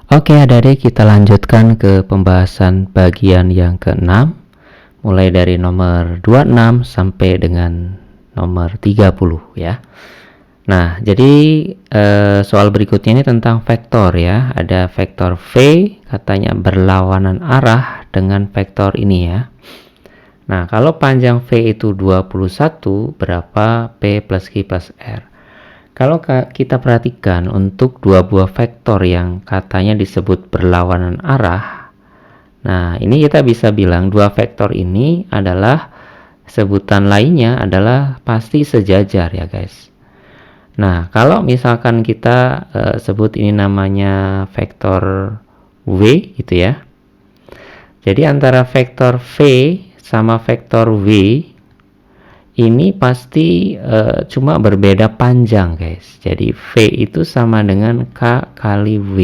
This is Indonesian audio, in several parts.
Oke adik-adik, kita lanjutkan ke pembahasan bagian yang ke-6, mulai dari nomor 26 sampai dengan nomor 30 ya. Nah, jadi soal berikutnya ini tentang vektor ya. Ada vektor V katanya berlawanan arah dengan vektor ini ya. Nah, kalau panjang V itu 21, berapa P plus Q plus R? Kalau kita perhatikan untuk dua buah vektor yang katanya disebut berlawanan arah, nah ini kita bisa bilang dua vektor ini adalah sebutan lainnya adalah pasti sejajar ya guys. Nah kalau misalkan kita sebut ini namanya vektor V gitu ya. Jadi antara vektor V sama vektor V ini pasti cuma berbeda panjang guys. Jadi V itu sama dengan K kali V.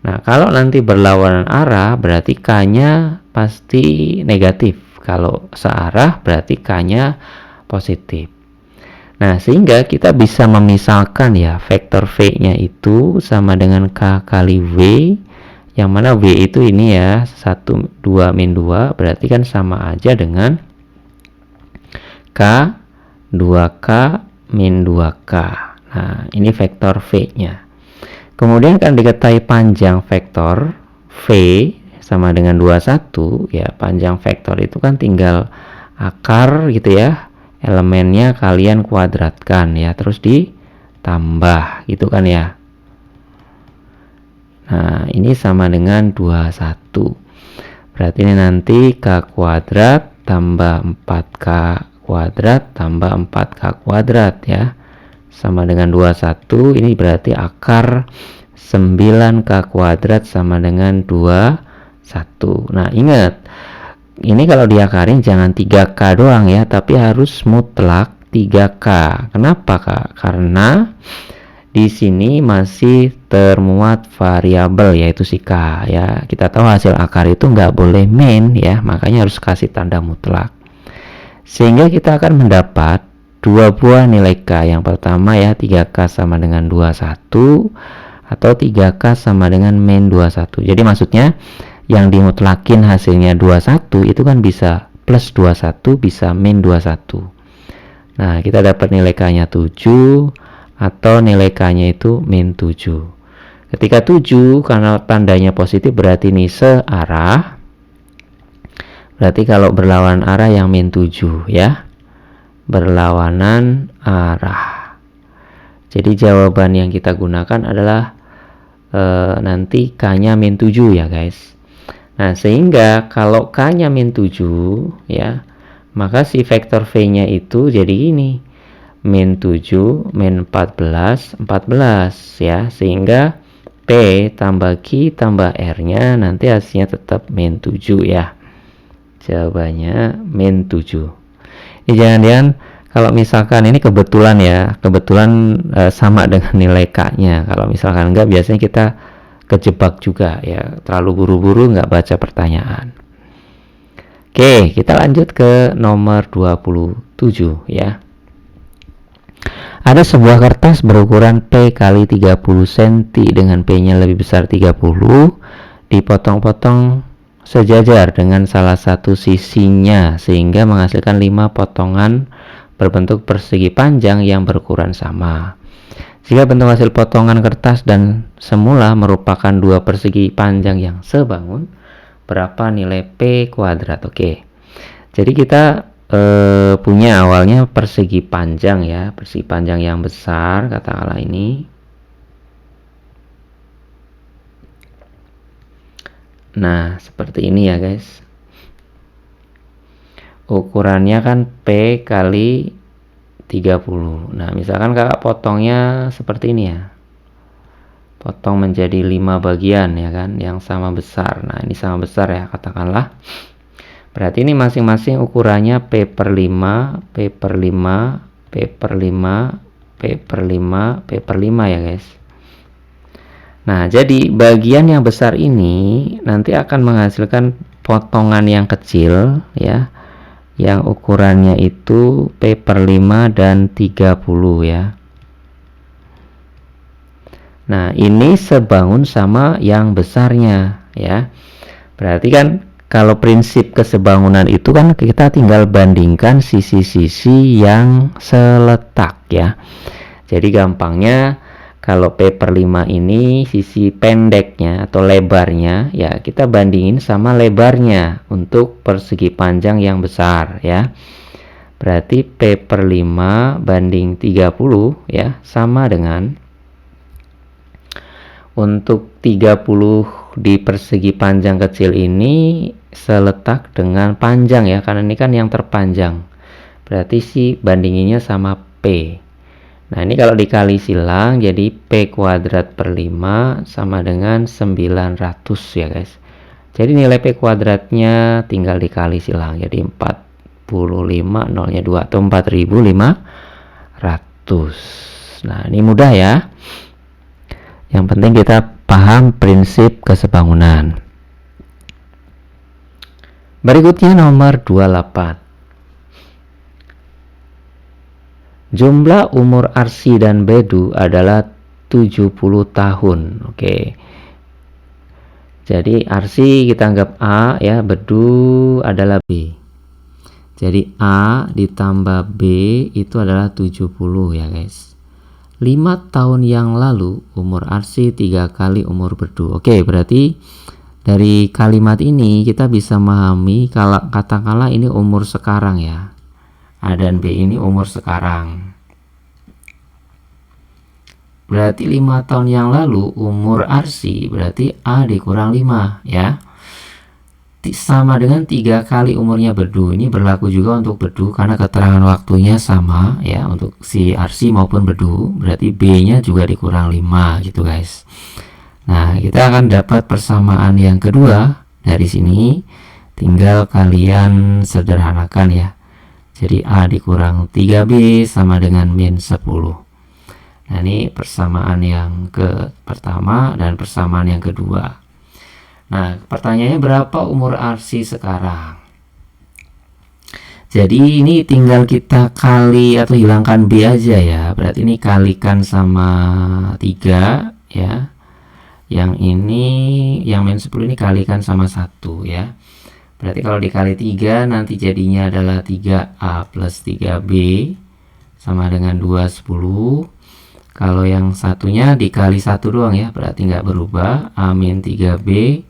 Nah kalau nanti berlawanan arah berarti K nya pasti negatif. Kalau searah berarti K nya positif. Nah sehingga kita bisa memisalkan ya vektor V nya itu sama dengan K kali V, yang mana V itu ini ya 1, 2, min 2 berarti kan sama aja dengan K 2K min 2K. Nah ini vektor V nya. Kemudian kan diketahui panjang vektor V sama dengan 21 ya. Panjang vektor itu kan tinggal akar gitu ya, elemennya kalian kuadratkan ya, terus ditambah gitu kan ya. Nah ini sama dengan 21. Berarti ini nanti K kuadrat tambah 4K kuadrat tambah 4K kuadrat ya, sama dengan 21. Ini berarti akar 9K kuadrat sama dengan 21. Nah ingat, ini kalau diakarin jangan 3K doang ya, tapi harus mutlak 3K. Kenapa Kak? Karena di sini masih termuat variabel yaitu si K ya. Kita tahu hasil akar itu nggak boleh min ya, makanya harus kasih tanda mutlak. Sehingga kita akan mendapat dua buah nilai K. Yang pertama ya 3K sama dengan 21 atau 3K sama dengan min 21. Jadi maksudnya yang dimutlakin hasilnya 21 itu kan bisa plus 21 bisa min 21. Nah kita dapat nilai K nya 7 atau nilai K nya itu min 7. Ketika 7 karena tandanya positif berarti ini searah. Berarti kalau berlawanan arah yang min 7 ya. Berlawanan arah. Jadi jawaban yang kita gunakan adalah nanti K nya min 7 ya guys. Nah sehingga kalau K nya min 7 ya, maka si vektor V nya itu jadi ini min 7 min 14 14 ya, sehingga P tambah Q tambah R nya nanti hasilnya tetap min 7 ya. Jawabannya min 7. Ini jangan-jangan kalau misalkan ini kebetulan ya, kebetulan sama dengan nilai K nya. Kalau misalkan enggak, biasanya kita kejebak juga ya, terlalu buru-buru nggak baca pertanyaan. Oke, kita lanjut ke nomor 27 ya. Ada sebuah kertas berukuran P kali 30 cm dengan P nya lebih besar 30, dipotong-potong sejajar dengan salah satu sisinya sehingga menghasilkan 5 potongan berbentuk persegi panjang yang berukuran sama. Jika bentuk hasil potongan kertas dan semula merupakan dua persegi panjang yang sebangun, berapa nilai P kuadrat? Oke. Jadi kita punya awalnya persegi panjang ya, persegi panjang yang besar katakanlah ini. Nah seperti ini ya guys, ukurannya kan P kali 30. Nah misalkan kakak potongnya seperti ini ya, potong menjadi 5 bagian ya kan, yang sama besar. Nah ini sama besar ya katakanlah. Berarti ini masing-masing ukurannya P per 5, P per 5, P per 5, P per 5, P per 5 ya guys. Nah jadi bagian yang besar ini nanti akan menghasilkan potongan yang kecil ya, yang ukurannya itu P per 5 dan 30 ya. Nah, ini sebangun sama yang besarnya ya. Berarti kan kalau prinsip kesebangunan itu kan kita tinggal bandingkan sisi-sisi yang seletak ya. Jadi gampangnya kalau P per 5 ini sisi pendeknya atau lebarnya ya kita bandingin sama lebarnya untuk persegi panjang yang besar ya. Berarti P per 5 banding 30 ya sama dengan untuk 30 di persegi panjang kecil ini seletak dengan panjang ya, karena ini kan yang terpanjang. Berarti sih bandinginnya sama P. Nah, ini kalau dikali silang jadi P kuadrat per 5 sama dengan 900 ya guys. Jadi nilai P kuadratnya tinggal dikali silang. Jadi 45 nolnya 2 atau 4500. Nah, ini mudah ya. Yang penting kita paham prinsip kesebangunan. Berikutnya nomor 28. Jumlah umur Arsi dan Bedu adalah 70 tahun. Oke. Jadi Arsi kita anggap A ya, Bedu adalah B. Jadi A ditambah B itu adalah 70 ya guys. 5 tahun yang lalu umur Arsi 3 kali umur Bedu. Oke, berarti dari kalimat ini kita bisa memahami kalau katakanlah ini umur sekarang ya. A dan B ini umur sekarang. Berarti 5 tahun yang lalu umur Arsi berarti A dikurang 5 ya. Sama dengan 3 kali umurnya Bedu. Ini berlaku juga untuk Bedu karena keterangan waktunya sama ya untuk si Arsi maupun Bedu. Berarti B-nya juga dikurang 5 gitu guys. Nah, kita akan dapat persamaan yang kedua dari sini. Tinggal kalian sederhanakan ya. Jadi A dikurang 3B sama dengan min 10. Nah, ini persamaan yang pertama dan persamaan yang kedua. Nah, pertanyaannya berapa umur Arsi sekarang? Jadi ini tinggal kita kali atau hilangkan B aja ya. Berarti ini kalikan sama 3 ya. Yang ini, yang min 10 ini kalikan sama 1 ya. Berarti kalau dikali 3 nanti jadinya adalah 3A plus 3B sama dengan 210. Kalau yang satunya dikali 1 doang ya, berarti nggak berubah. A min 3B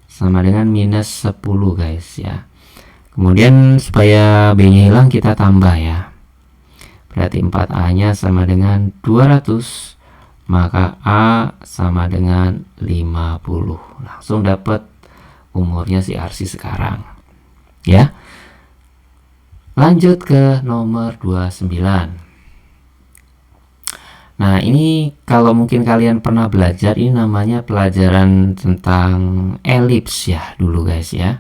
sama dengan minus 10 guys ya. Kemudian supaya B-nya hilang kita tambah ya. Berarti 4A-nya sama dengan 200. Maka A sama dengan 50. Langsung dapat umurnya si Arsi sekarang ya. Lanjut ke nomor 29. Nah, ini kalau mungkin kalian pernah belajar, ini namanya pelajaran tentang elips ya dulu guys ya.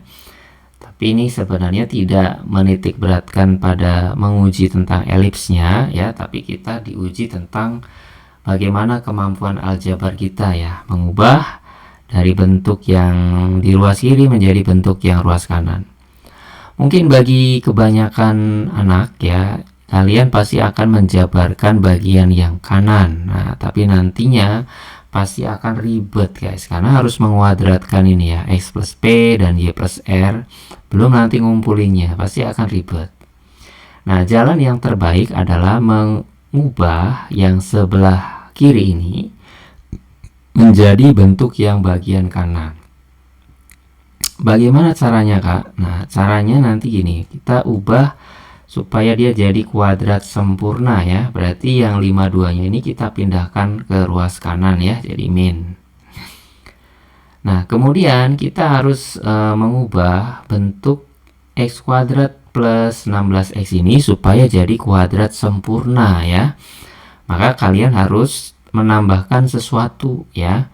Tapi ini sebenarnya tidak menitik beratkan pada menguji tentang elipsnya ya, tapi kita diuji tentang bagaimana kemampuan aljabar kita ya mengubah dari bentuk yang di ruas kiri menjadi bentuk yang ruas kanan. Mungkin bagi kebanyakan anak ya, kalian pasti akan menjabarkan bagian yang kanan. Nah, tapi nantinya pasti akan ribet guys, karena harus menguadratkan ini ya, X plus P dan Y plus R. Belum nanti ngumpulinnya, pasti akan ribet. Nah, jalan yang terbaik adalah mengubah yang sebelah kiri ini menjadi bentuk yang bagian kanan. Bagaimana caranya kak? Nah, caranya nanti gini, kita ubah supaya dia jadi kuadrat sempurna ya. Berarti yang 52 nya ini kita pindahkan ke ruas kanan ya, jadi min. Nah, kemudian kita harus mengubah bentuk X kuadrat plus 16X ini supaya jadi kuadrat sempurna ya. Maka kalian harus menambahkan sesuatu ya.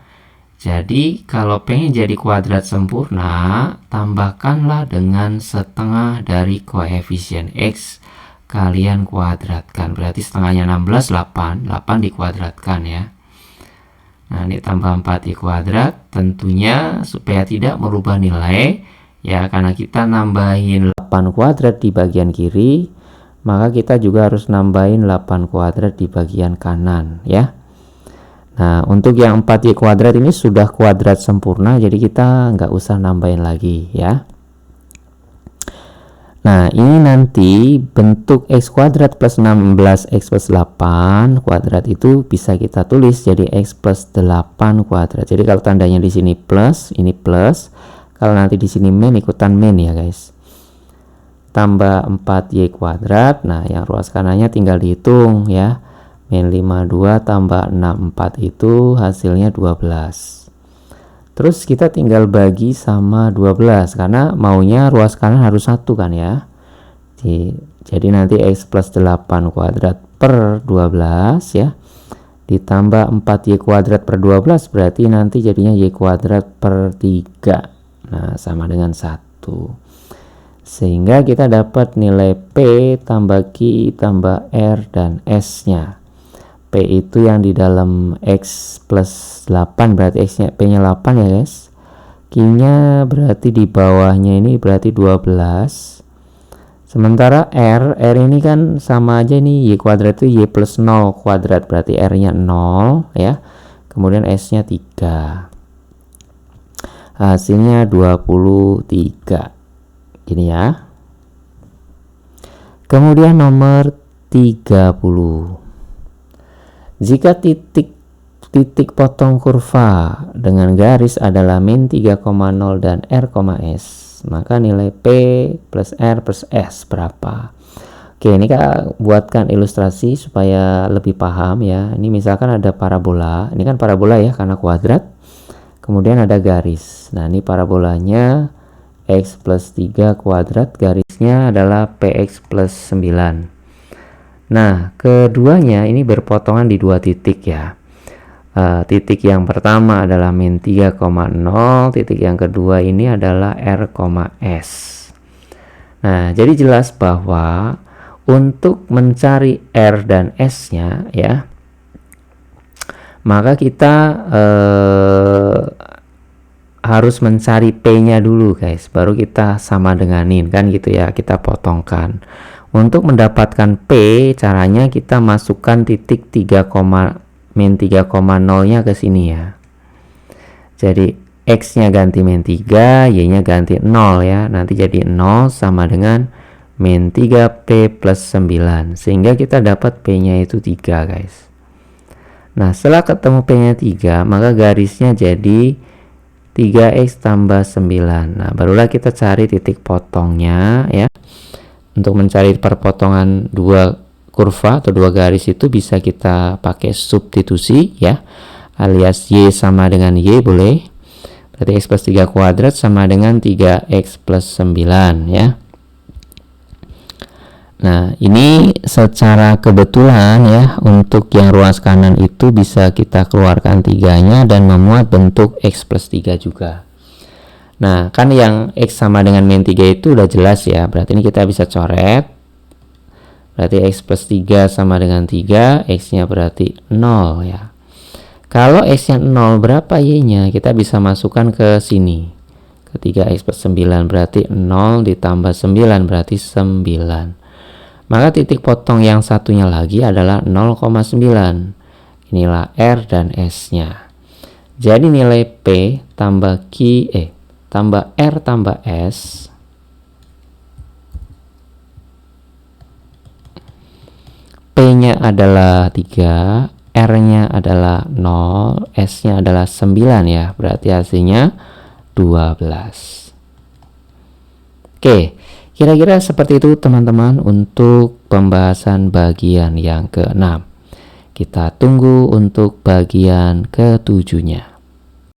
Jadi kalau pengen jadi kuadrat sempurna, tambahkanlah dengan setengah dari koefisien X kalian kuadratkan. Berarti setengahnya 16, 8 dikuadratkan ya. Nah, ini tambah 4 di kuadrat, tentunya supaya tidak merubah nilai ya, karena kita nambahin 8 kuadrat di bagian kiri, maka kita juga harus nambahin 8 kuadrat di bagian kanan ya. Nah, untuk yang 4y kuadrat ini sudah kuadrat sempurna, jadi kita nggak usah nambahin lagi ya. Nah, ini nanti bentuk x kuadrat plus 16x plus 8 kuadrat itu bisa kita tulis jadi x plus 8 kuadrat. Jadi kalau tandanya di sini plus, ini plus. Kalau nanti di sini min, ikutan min ya guys. Tambah 4y kuadrat. Nah, yang ruas kanannya tinggal dihitung ya. Min 52 tambah 64 itu hasilnya 12. Terus kita tinggal bagi sama 12 karena maunya ruas kanan harus 1 kan ya. Jadi nanti x plus 8 kuadrat per 12 ya. Ditambah 4y kuadrat per 12 berarti nanti jadinya y kuadrat per 3. Nah, sama dengan 1. Sehingga kita dapat nilai P tambah Q tambah R dan S-nya. P itu yang di dalam x plus 8 berarti x-nya P-nya 8 ya guys. Q-nya berarti di bawahnya ini berarti 12. Sementara R ini kan sama aja nih, y kuadrat itu y plus 0 kuadrat berarti R-nya 0 ya. Kemudian S-nya 3. Hasilnya 23. Gini ya. Kemudian nomor 30. Jika titik potong kurva dengan garis adalah min 3,0 dan R, S, maka nilai P plus R plus S berapa? Oke, ini Kak buatkan ilustrasi supaya lebih paham ya. Ini misalkan ada parabola, ini kan parabola ya karena kuadrat. Kemudian ada garis. Nah, ini parabolanya x plus 3 kuadrat, garisnya adalah px plus 9. Nah, keduanya ini berpotongan di dua titik ya. Titik yang pertama adalah min 3,0, titik yang kedua ini adalah R, S. Nah, jadi jelas bahwa untuk mencari R dan S-nya ya, maka kita harus mencari P-nya dulu guys, baru kita sama denganin kan gitu ya, kita potongkan. Untuk mendapatkan P, caranya kita masukkan titik min 3,0-nya ke sini ya. Jadi X-nya ganti min 3, Y-nya ganti 0 ya. Nanti jadi 0 sama dengan min 3P plus 9. Sehingga kita dapat P-nya itu 3 guys. Nah, setelah ketemu P-nya 3, maka garisnya jadi 3X tambah 9. Nah, barulah kita cari titik potongnya ya. Untuk mencari perpotongan dua kurva atau dua garis itu bisa kita pakai substitusi ya, alias Y sama dengan Y boleh. Berarti X plus 3 kuadrat sama dengan 3X plus 9 ya. Nah, ini secara kebetulan ya, untuk yang ruas kanan itu bisa kita keluarkan 3-nya dan memuat bentuk X plus 3 juga. Nah, kan yang X sama dengan min 3 itu udah jelas ya. Berarti ini kita bisa coret. Berarti X plus 3 sama dengan 3. X-nya berarti 0 ya. Kalau X-nya 0, berapa Y-nya? Kita bisa masukkan ke sini. Ke 3X plus 9 berarti 0 ditambah 9 berarti 9. Maka titik potong yang satunya lagi adalah 0,9. Inilah R dan S-nya. Jadi nilai P tambah Q tambah R tambah S P-nya adalah 3, R-nya adalah 0, S-nya adalah 9 ya. Berarti hasilnya 12. Oke, kira-kira seperti itu teman-teman untuk pembahasan bagian yang ke-6. Kita tunggu untuk bagian ke-7-nya.